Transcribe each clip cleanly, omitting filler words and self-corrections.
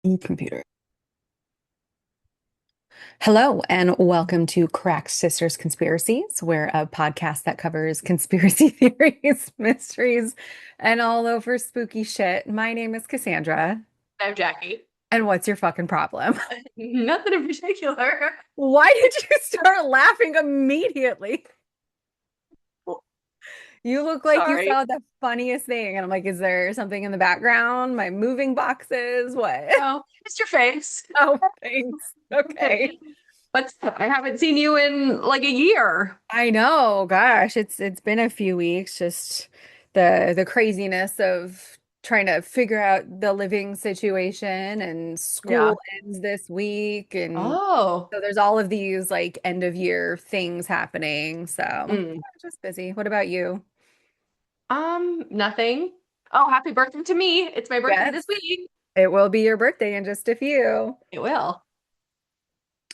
Computer. Hello, and welcome to Cracked Sisters Conspiracies. We're a podcast that covers conspiracy theories, mysteries, and all over spooky shit. My name is Cassandra. I'm Jackie. And what's your fucking problem? Nothing in particular. Why did you start laughing immediately? You look like you Sorry. saw the funniest thing. And I'm like, is there something in the background? My moving boxes? What? Oh, it's your face. Oh, thanks. Okay. What's up? I haven't seen you in like a year. I know, gosh, it's been a few weeks, just the craziness of trying to figure out the living situation and Yeah. school ends this week and Oh. so there's all of these like end of year things happening. So I'm Mm. just busy. What about you? Nothing. Oh, happy birthday to me. It's my birthday Yes, this week. it will be your birthday in just a few. It will.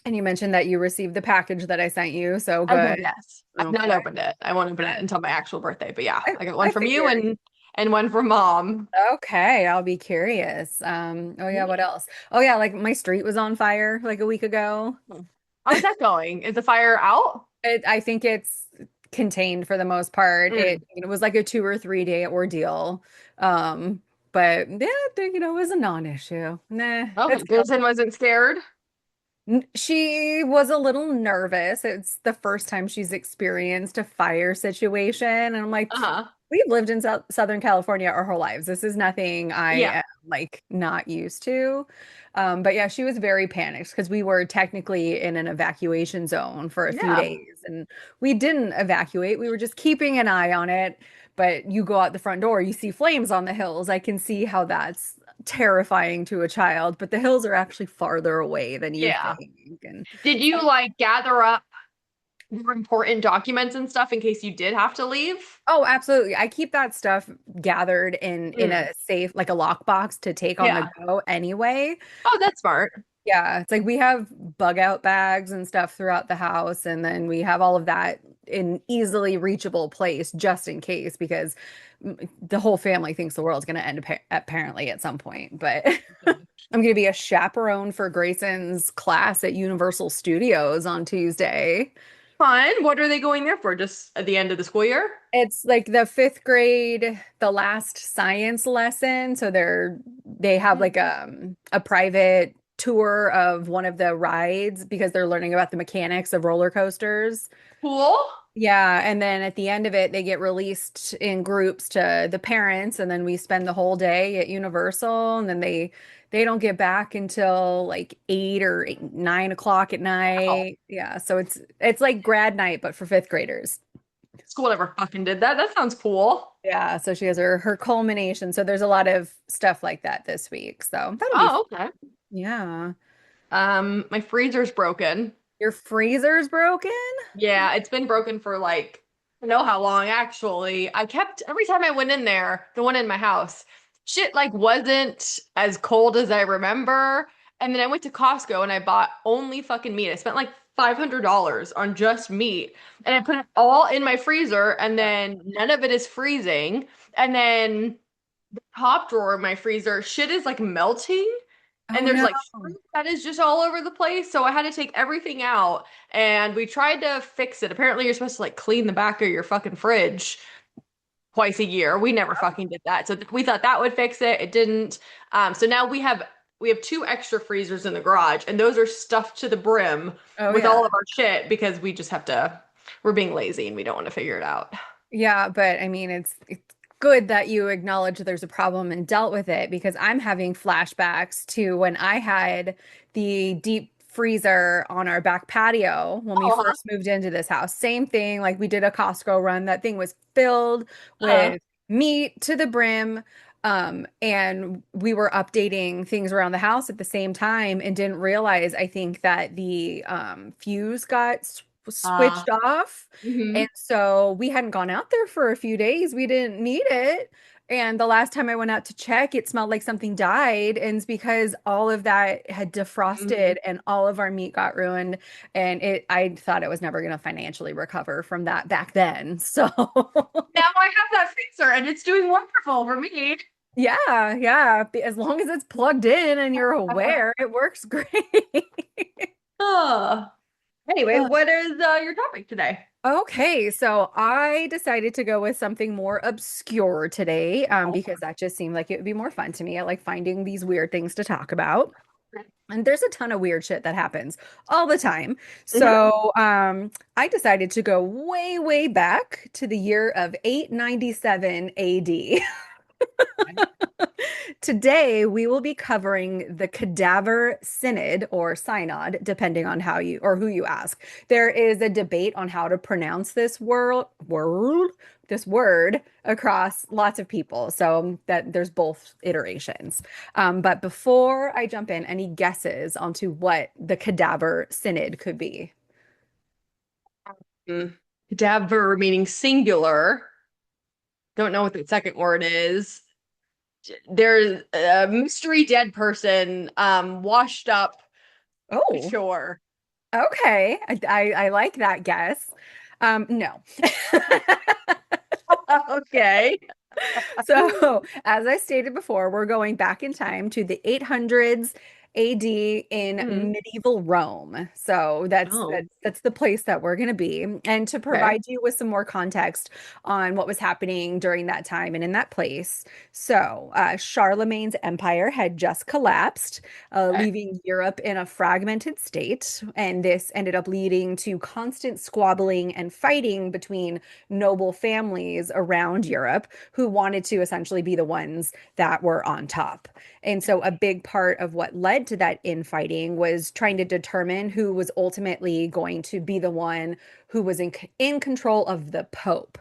And you mentioned that you received the package that I sent you, so I good. did, yes. I've not Okay. opened it. I won't open it until my actual birthday. But yeah, I, I got one I from you figured. and one from mom. Okay, I'll be curious. Oh yeah, what else? Oh yeah, like my street was on fire like a week ago. How's that going? Is the fire out? I think it's contained for the most part. Mm. It was like a 2 or 3 day ordeal. Um, but yeah, it was a non-issue. Nah, Okay. it's Jason wasn't scared. She was a little nervous. It's the first time she's experienced a fire situation. And I'm like, Uh-huh. we've lived in Southern California our whole lives. This is nothing I Yeah. am like not used to. But yeah, she was very panicked because we were technically in an evacuation zone for a few Yeah. days and we didn't evacuate. We were just keeping an eye on it. But you go out the front door, you see flames on the hills. I can see how that's terrifying to a child, but the hills are actually farther away than you Yeah. think. And Did so, you like gather up more important documents and stuff in case you did have to leave? oh, absolutely. I keep that stuff gathered in Mm. a safe, like a lockbox to take on the Yeah. go anyway. Oh, that's smart. Yeah, it's like we have bug out bags and stuff throughout the house, and then we have all of that in easily reachable place just in case, because the whole family thinks the world's going to end apparently at some point. But I'm going to be a chaperone for Grayson's class at Universal Studios on Tuesday. Fun. What are they going there for? Just at the end of the school year? It's like the fifth grade, the last science lesson. So they have like a private tour of one of the rides because they're learning about the mechanics of roller coasters. Cool. Yeah, and then at the end of it, they get released in groups to the parents, and then we spend the whole day at Universal, and then they don't get back until like 8 or 9 o'clock at Wow. night. Yeah, so it's like grad night, but for fifth graders. School never fucking did that. That sounds cool. Yeah, so she has her culmination. So there's a lot of stuff like that this week. So that'll be fun. Oh, okay. Yeah. My freezer's broken. Your freezer's broken? Yeah, it's been broken for like I don't know how long actually. I kept every time I went in there, the one in my house, shit like wasn't as cold as I remember. And then I went to Costco and I bought only fucking meat. I spent like $500 on just meat and I put it all in my freezer and then none of it is freezing. And then the top drawer of my freezer, shit is like melting Oh and there's no. like fruit that is just all over the place. So I had to take everything out and we tried to fix it. Apparently, you're supposed to like clean the back of your fucking fridge twice a year. We never fucking did that. So we thought that would fix it. It didn't. So now we have two extra freezers in the garage and those are stuffed to the brim Oh with yeah. all of our shit because we just have to we're being lazy and we don't want to figure it out. Yeah, but I mean it's good that you acknowledge there's a problem and dealt with it because I'm having flashbacks to when I had the deep freezer on our back patio when we Oh, first moved into this house. Same thing, like we did a Costco run. That thing was filled uh, with meat to the brim. And we were updating things around the house at the same time and didn't realize, I think, that the fuse got uh, switched off. mhm. And so we hadn't gone out there for a few days. We didn't need it. And the last time I went out to check, it smelled like something died. And it's because all of that had defrosted Mhm. and all of our meat got ruined. And I thought it was never going to financially recover from that back then. So Now I have that freezer and it's doing wonderful for me. Yeah, yeah. As long as it's plugged in and you're aware, it works great. Oh. Anyway, Uh, what is your topic today? Okay, so I decided to go with something more obscure today, Oh. because that just seemed like it would be more fun to me. I like finding these weird things to talk about. And there's a ton of weird shit that happens all the time. Mhm. So, I decided to go way, way back to the year of 897 AD. Today, we will be covering the Cadaver Synod or Synod, depending on how you or who you ask. There is a debate on how to pronounce this word across lots of people. So that there's both iterations. But before I jump in, any guesses onto what the Cadaver Synod could be? Mm. Cadaver meaning singular. Don't know what the second word is. There's a mystery dead person washed up Oh, ashore. okay. I like that guess. No. Okay. So, as I stated before, we're going back in time to the 800s AD in Mhm. medieval Rome. So that's Oh, that's the place that we're going to be. And to okay. provide you with some more context on what was happening during that time and in that place. So, Charlemagne's empire had just collapsed, Okay. leaving Europe in a fragmented state, and this ended up leading to constant squabbling and fighting between noble families around Europe who wanted to essentially be the ones that were on top. And so a big part of what led to that infighting was trying to determine who was ultimately going to be the one who was in control of the Pope.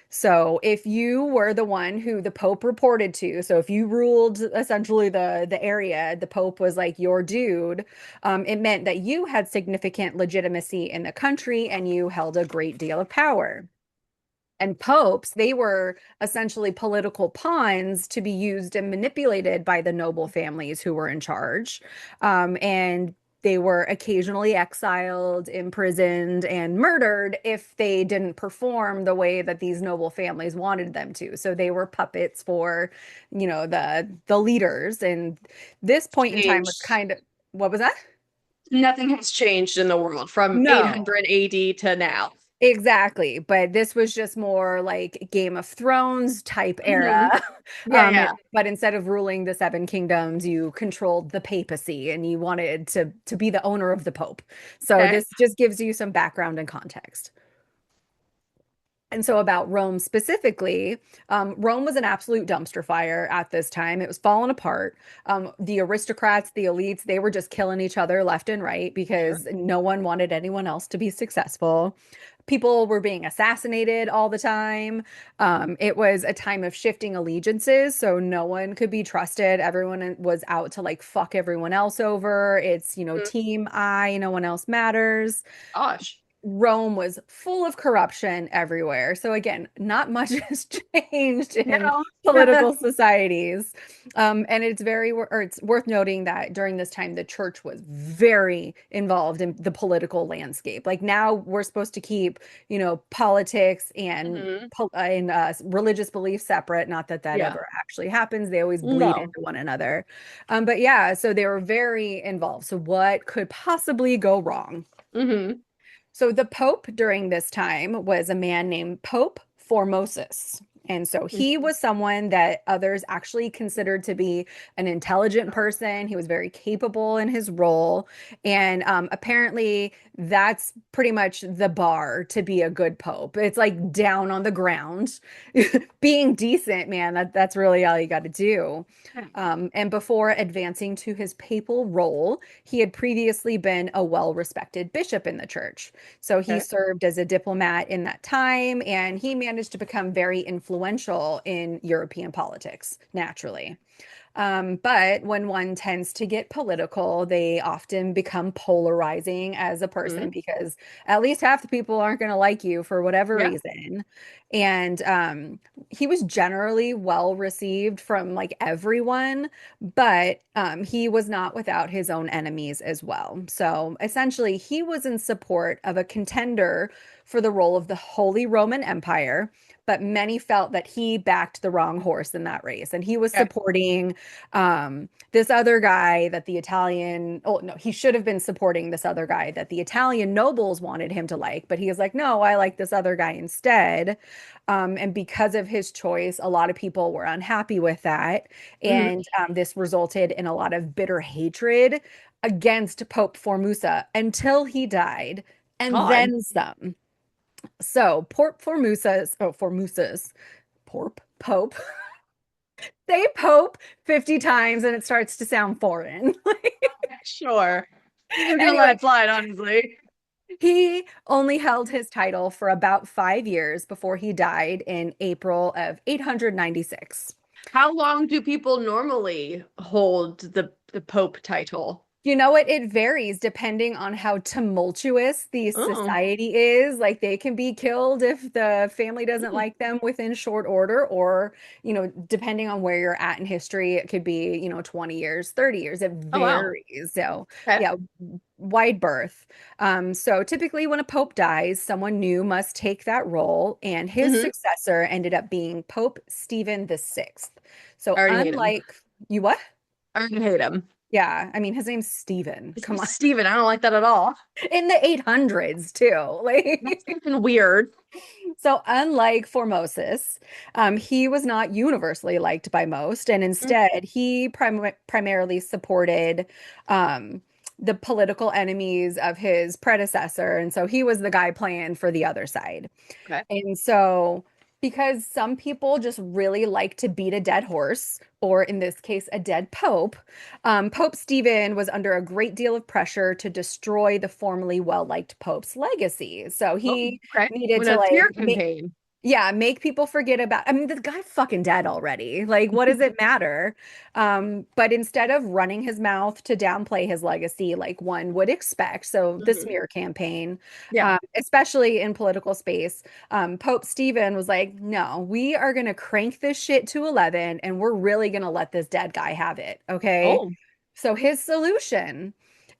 So if you were the one who the Pope reported to, so if you ruled essentially the area, the Pope was like your dude, it meant that you had significant legitimacy in the country and you held a great deal of power. And popes, they were essentially political pawns to be used and manipulated by the noble families who were in charge. And they were occasionally exiled, imprisoned, and murdered if they didn't perform the way that these noble families wanted them to. So they were puppets for, the leaders. And this point in time was Changed. kind of, what was that? Nothing has changed in the world from No. 800 AD to now. Exactly, but this was just more like Game of Thrones type era. Hmm. Yeah, yeah. But instead of ruling the seven kingdoms, you controlled the papacy and you wanted to be the owner of the Pope. So Okay. this just gives you some background and context. And so, about Rome specifically, Rome was an absolute dumpster fire at this time. It was falling apart. The aristocrats, the elites, they were just killing each other left and right Sure. because no one wanted anyone else to be successful. People were being assassinated all the time. It was a time of shifting allegiances, so no one could be trusted. Everyone was out to like fuck everyone else over. It's, Mhm. team I, no one else matters. Gosh. Rome was full of corruption everywhere. So again, not much has changed in No. political societies. And it's worth noting that during this time, the church was very involved in the political landscape. Like now we're supposed to keep, politics and Hmm. religious beliefs separate. Not that that Yeah. ever actually happens. They always bleed No. into one another. But yeah, so they were very involved. So what could possibly go wrong? Hmm. So the Pope during this time was a man named Pope Formosus. And so he was someone that others actually considered to be an intelligent person. He was very capable in his role. And apparently, that's pretty much the bar to be a good pope. It's like down on the ground. Being decent, man, that's really all you got to do. And before advancing to his papal role, he had previously been a well-respected bishop in the church. So he Okay. served as a diplomat in that time, and he managed to become very influential in European politics, naturally. But when one tends to get political, they often become polarizing as a person Hmm. because at least half the people aren't going to like you for whatever Yeah. reason. And he was generally well received from like everyone, but he was not without his own enemies as well. So essentially, he was in support of a contender for the role of the Holy Roman Empire, but many felt that he backed the wrong horse in that race. And he was Okay. supporting this other guy that the Italian, oh no, he should have been supporting this other guy that the Italian nobles wanted him to like, but he was like, no, I like this other guy instead. And because of his choice, a lot of people were unhappy with that. Mhm. And this resulted in a lot of bitter hatred against Pope Formosa until he died, and God. then some. So, Formosus, Pope, say Pope 50 times and it starts to sound foreign. Sure. I'm just gonna let Anyway, it slide, honestly. he only held his title for about 5 years before he died in April of 896. How long do people normally hold the Pope title? You know what? It varies depending on how tumultuous the Oh. society is. Like they can be killed if the family doesn't Hmm. like them within short order, or, depending on where you're at in history, it could be, 20 years, 30 years. It Oh wow. varies. So, Okay. yeah, wide berth. So typically when a pope dies, someone new must take that role, and his Hmm. successor ended up being Pope Stephen the Sixth. I So already hate him. unlike you what? I already hate him. Yeah, I mean his name's Stephen. His Come name's on. Steven. I don't like that at all. In the 800s too. That's Like fucking weird. so unlike Formosus, he was not universally liked by most, and Mm. instead he primarily supported um, the political enemies of his predecessor, and so he was the guy playing for the other side. Okay. And so, because some people just really like to beat a dead horse, or in this case, a dead pope, Pope Stephen was under a great deal of pressure to destroy the formerly well-liked pope's legacy. So Oh, he okay. needed When to a smear like make campaign. yeah, make people forget about. I mean, the guy's fucking dead already. Like, what does it matter? But instead of running his mouth to downplay his legacy, like one would expect, so the Hmm. smear campaign, Yeah. especially in political space, Pope Stephen was like, "No, we are gonna crank this shit to 11, and we're really gonna let this dead guy have it." Okay. Oh. So his solution,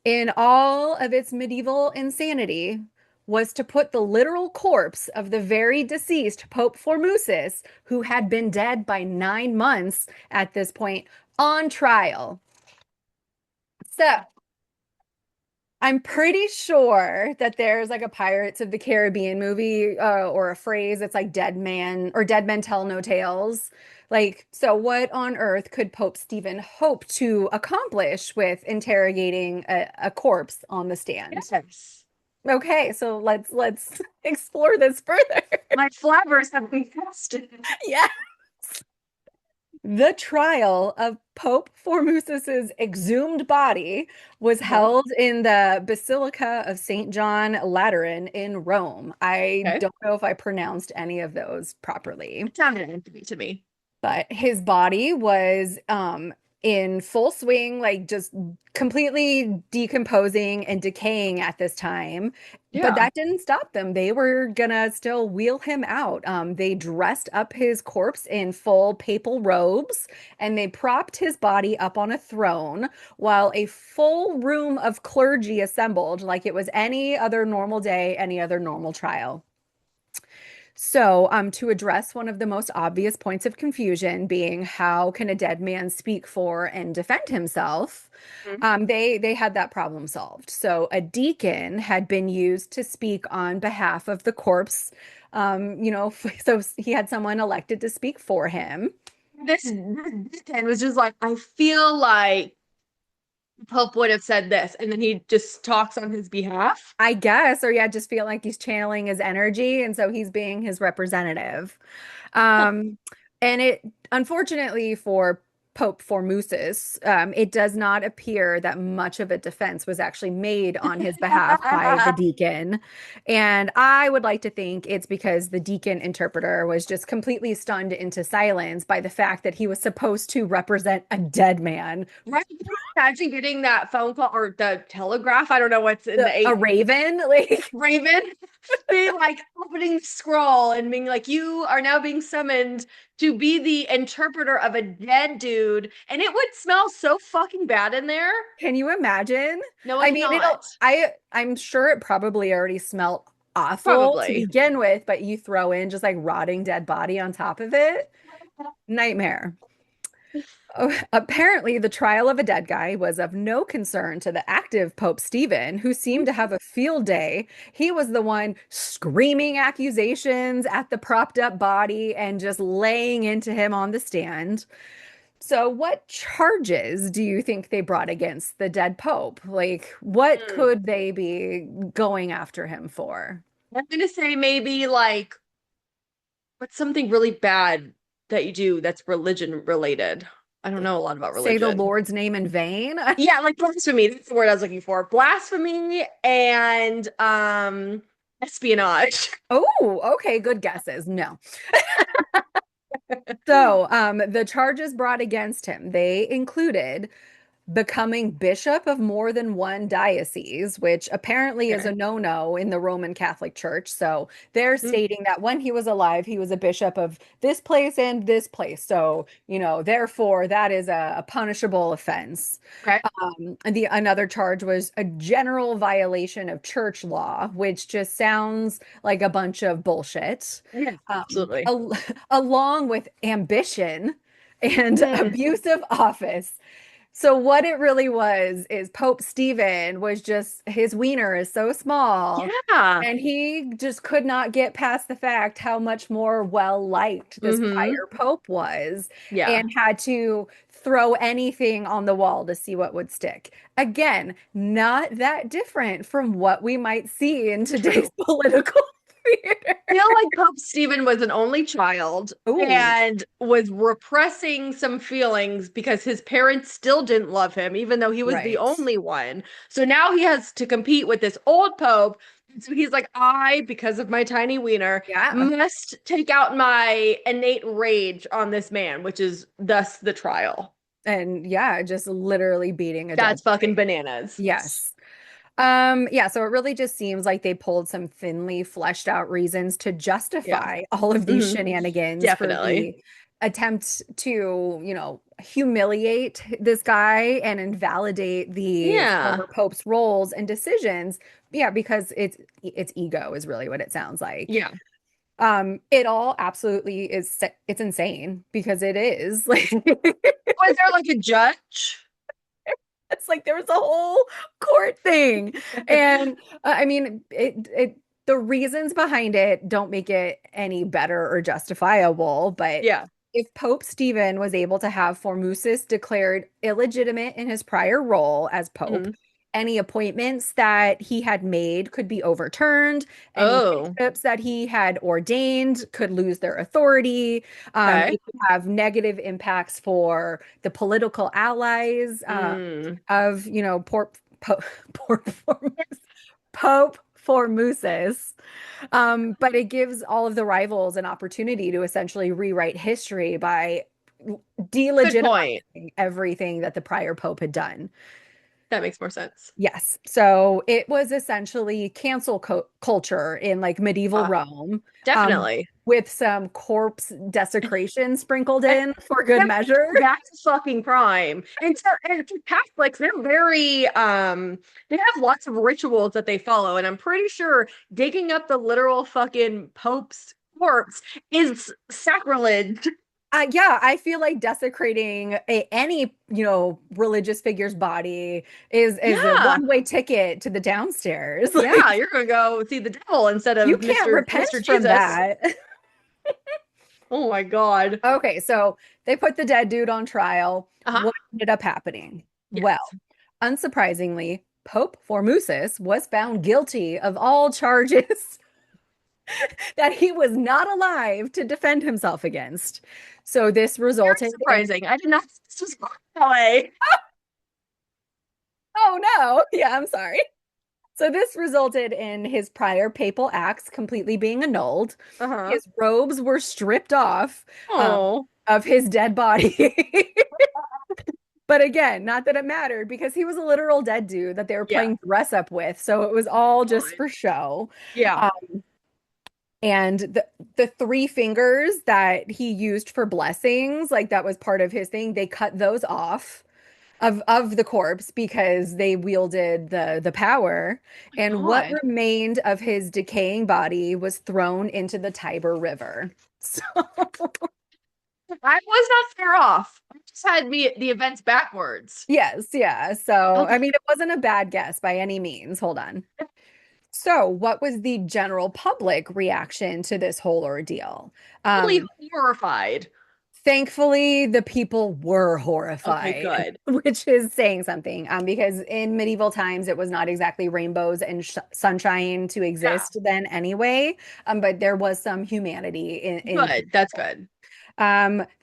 in all of its medieval insanity, was to put the literal corpse of the very deceased Pope Formosus, who had been dead by 9 months at this point, on trial. So I'm pretty sure that there's like a Pirates of the Caribbean movie or a phrase that's like dead man or dead men tell no tales. Like, so what on earth could Pope Stephen hope to accomplish with interrogating a corpse on the stand? Yes. Okay, so let's explore this further. My flabbers have been casted. Yeah. The trial of Pope Formosus's exhumed body was Uh-huh. held in the Basilica of St. John Lateran in Rome. I Okay. don't know if I pronounced any of those properly. It sounded empty to me. But his body was in full swing, like just completely decomposing and decaying at this time. But Yeah. that didn't stop them. They were gonna still wheel him out. They dressed up his corpse in full papal robes and they propped his body up on a throne while a full room of clergy assembled, like it was any other normal day, any other normal trial. So, to address one of the most obvious points of confusion being how can a dead man speak for and defend himself, Mhm. they had that problem solved. So, a deacon had been used to speak on behalf of the corpse. So he had someone elected to speak for him. This kid was just like, I feel like Pope would have said this, and then he just talks on his behalf. I guess, or yeah, just feel like he's channeling his energy, and so he's being his representative. Huh. Um, and it, unfortunately for Pope Formosus, it does not appear that much of a defense was actually made on his behalf by the deacon. And I would like to think it's because the deacon interpreter was just completely stunned into silence by the fact that he was supposed to represent a dead man, Right. Imagine getting that phone call or the telegraph. I don't know what's in the a eight raven. Like, Raven being like opening scroll and being like, you are now being summoned to be the interpreter of a dead dude. And it would smell so fucking bad in there. can you imagine? No, I it's mean, not. I'm sure it probably already smelled awful to Probably. begin with, but you throw in just like rotting dead body on top of it. Nightmare. Oh, apparently, the trial of a dead guy was of no concern to the active Pope Stephen, who seemed to have a field day. He was the one screaming accusations at the propped up body and just laying into him on the stand. So, what charges do you think they brought against the dead Pope? Like, what Hmm. could they be going after him for? I'm gonna say maybe like what's something really bad that you do that's religion related? I don't know a lot about Say the religion. Lord's name in vain? Yeah, like blasphemy. That's the word I was looking for. Blasphemy and espionage. Oh, okay, good guesses. No. So, the charges brought against him, they included becoming bishop of more than one diocese, which apparently is a Okay. no-no in the Roman Catholic Church. So they're Mm, stating that when he was alive, he was a bishop of this place and this place. So, therefore, that is a punishable offense. okay. And the another charge was a general violation of church law, which just sounds like a bunch of bullshit. Yeah, Um, absolutely. al along with ambition and Mm, abuse of office. So what it really was is Pope Stephen was just his wiener is so small yeah. and he just could not get past the fact how much more well liked this Hmm. prior pope was Yeah. and had to throw anything on the wall to see what would stick. Again, not that different from what we might see in today's True. political theater. Feel like Pope Stephen was an only child Oh, and was repressing some feelings because his parents still didn't love him, even though he was the right. only one. So now he has to compete with this old Pope. So he's like, I, because of my tiny wiener, Yeah. must take out my innate rage on this man, which is thus the trial. And yeah, just literally beating a dead That's fucking body. bananas. Yes. Yeah, so it really just seems like they pulled some thinly fleshed out reasons to Yeah. justify all of these Hmm. shenanigans for Definitely. the attempt to, humiliate this guy and invalidate the Yeah. former pope's roles and decisions. Yeah, because it's ego is really what it sounds like. Yeah. It all absolutely it's insane because it is like Was there like a judge? it's like there was a whole court thing. And I mean, the reasons behind it don't make it any better or justifiable. But Yeah. if Pope Stephen was able to have Formosus declared illegitimate in his prior role as Pope, Hmm. any appointments that he had made could be overturned. Any Oh, bishops that he had ordained could lose their authority. okay. It could have negative impacts for the political allies. Mm. Of, Port Pope Formosus. But it gives all of the rivals an opportunity to essentially rewrite history by Good point. delegitimizing everything that the prior pope had done. That makes more sense. Yes. So it was essentially cancel culture in like medieval Uh, Rome, um, Definitely. with some corpse desecration sprinkled And in for good them measure. that's fucking crime. And for Catholics, they're very they have lots of rituals that they follow, and I'm pretty sure digging up the literal fucking Pope's corpse is sacrilege. Yeah, I feel like desecrating any, religious figure's body is a Yeah. one-way ticket to the downstairs. Yeah, Like you're gonna go see the devil instead you of can't repent Mr. from Jesus. that. Oh my God. Okay, so they put the dead dude on trial. Uh-huh. What ended up happening? Well, Yes. unsurprisingly, Pope Formosus was found guilty of all charges that he was not alive to defend himself against. So this Very resulted in, surprising. I did not think this was going that way. oh no, yeah, I'm sorry. So this resulted in his prior papal acts completely being annulled. Uh-huh. His robes were stripped off Oh, of his dead body. But again, not that it mattered because he was a literal dead dude that they were yeah. playing dress up with. So it was all just God. for show. Yeah. And the three fingers that he used for blessings, like that was part of his thing, they cut those off. of the corpse because they wielded the power, and what God. remained of his decaying body was thrown into the Tiber River. So I was not far off. I just had me the events backwards. yes, yeah. So I Okay. mean, it wasn't a bad guess by any means. Hold on. So, what was the general public reaction to this whole ordeal? Really Um, horrified. Thankfully, the people were Okay, horrified, good. which is saying something, because in medieval times, it was not exactly rainbows and sh sunshine to Yeah, exist then anyway. But there was some humanity in good. That's people. good.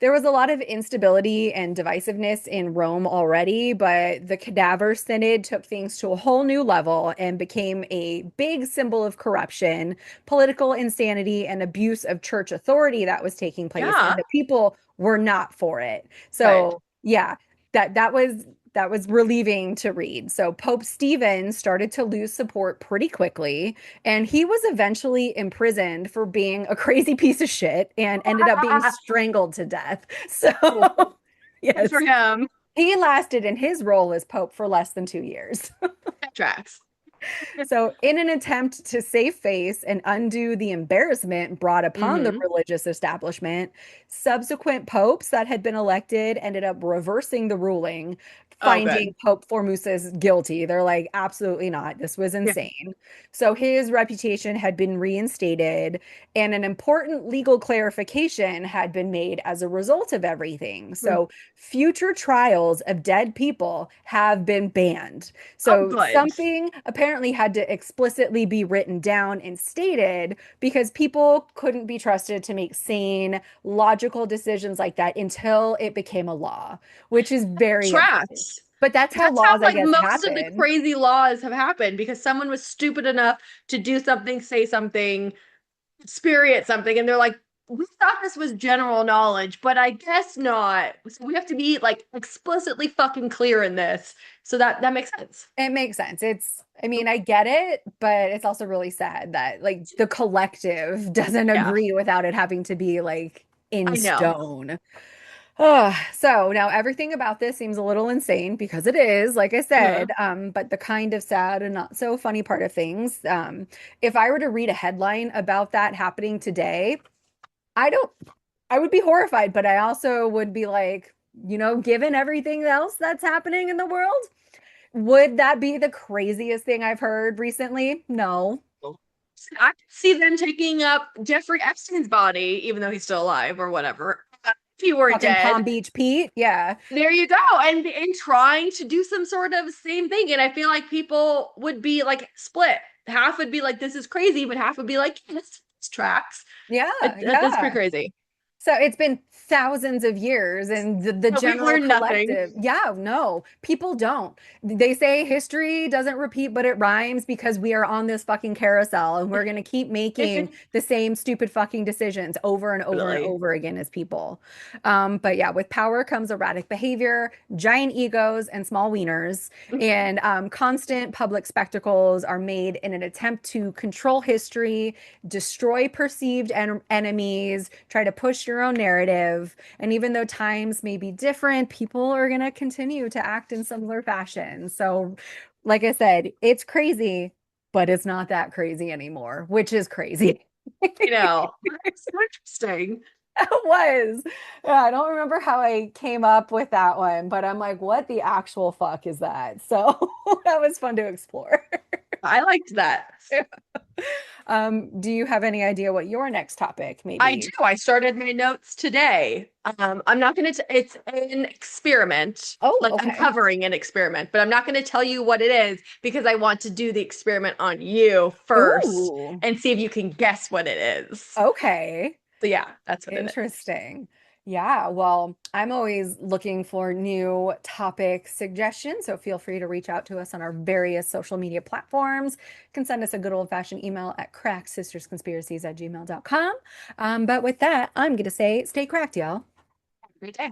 There was a lot of instability and divisiveness in Rome already, but the Cadaver Synod took things to a whole new level and became a big symbol of corruption, political insanity, and abuse of church authority that was taking place, and Yeah, the people were not for it. good. So, yeah, that was relieving to read. So Pope Stephen started to lose support pretty quickly, and he was eventually imprisoned for being a crazy piece of shit and ended up being strangled to death. So, Cool. Good for yes, him. he lasted in his role as Pope for less than 2 years. That tracks. So, in an attempt to save face and undo the embarrassment brought upon the Hmm. religious establishment, subsequent popes that had been elected ended up reversing the ruling, Oh, finding good. Pope Formosus guilty. They're like, absolutely not. This was Yeah. insane. So, his reputation had been reinstated, and an important legal clarification had been made as a result of everything. Hmm. So, future trials of dead people have been banned. Oh, So good. something apparently had to explicitly be written down and stated because people couldn't be trusted to make sane, logical decisions like that until it became a law, which is very upsetting. Tracks. But that's how That's how laws, I like guess, most of the happen. crazy laws have happened because someone was stupid enough to do something, say something, experience something, and they're like, we thought this was general knowledge, but I guess not. So we have to be like explicitly fucking clear in this. So that makes sense. It makes sense. I mean, I get it, but it's also really sad that like the collective doesn't Yeah, agree without it having to be like in I know. stone. So now everything about this seems a little insane because it is, like I Uh-huh. said, but the kind of sad and not so funny part of things, if I were to read a headline about that happening today, I don't, I would be horrified, but I also would be like, given everything else that's happening in the world, would that be the craziest thing I've heard recently? No. I could see them taking up Jeffrey Epstein's body, even though he's still alive or whatever. If he were Fucking dead, Palm Beach Pete. Yeah. there you go. And trying to do some sort of same thing. And I feel like people would be like split. Half would be like, this is crazy, but half would be like, yeah, this tracks. Yeah. That's pretty Yeah. crazy. So it's been thousands of years, and the But we've general learned nothing. collective, yeah, no, people don't. They say history doesn't repeat, but it rhymes because we are on this fucking carousel and we're going to keep making the same stupid fucking decisions over and over and Really. over again as people. But yeah, with power comes erratic behavior, giant egos, and small wieners. And constant public spectacles are made in an attempt to control history, destroy perceived enemies, try to push your own narrative. And even though times may be different, people are going to continue to act in similar fashion. So, like I said, it's crazy, but it's not that crazy anymore, which is crazy. You know, it's so interesting. It was. Yeah, I don't remember how I came up with that one, but I'm like, what the actual fuck is that? So that was fun to explore. I liked that. Do you have any idea what your next topic may I do. be? I started my notes today. I'm not going to, it's an experiment. Oh, Like I'm okay. covering an experiment, but I'm not going to tell you what it is because I want to do the experiment on you first Ooh, and see if you can guess what it is. okay. So yeah, that's what it is. Interesting. Yeah, well, I'm always looking for new topic suggestions, so feel free to reach out to us on our various social media platforms. You can send us a good old-fashioned email at crackssistersconspiracies@gmail.com. But with that, I'm going to say stay cracked, y'all. Great day.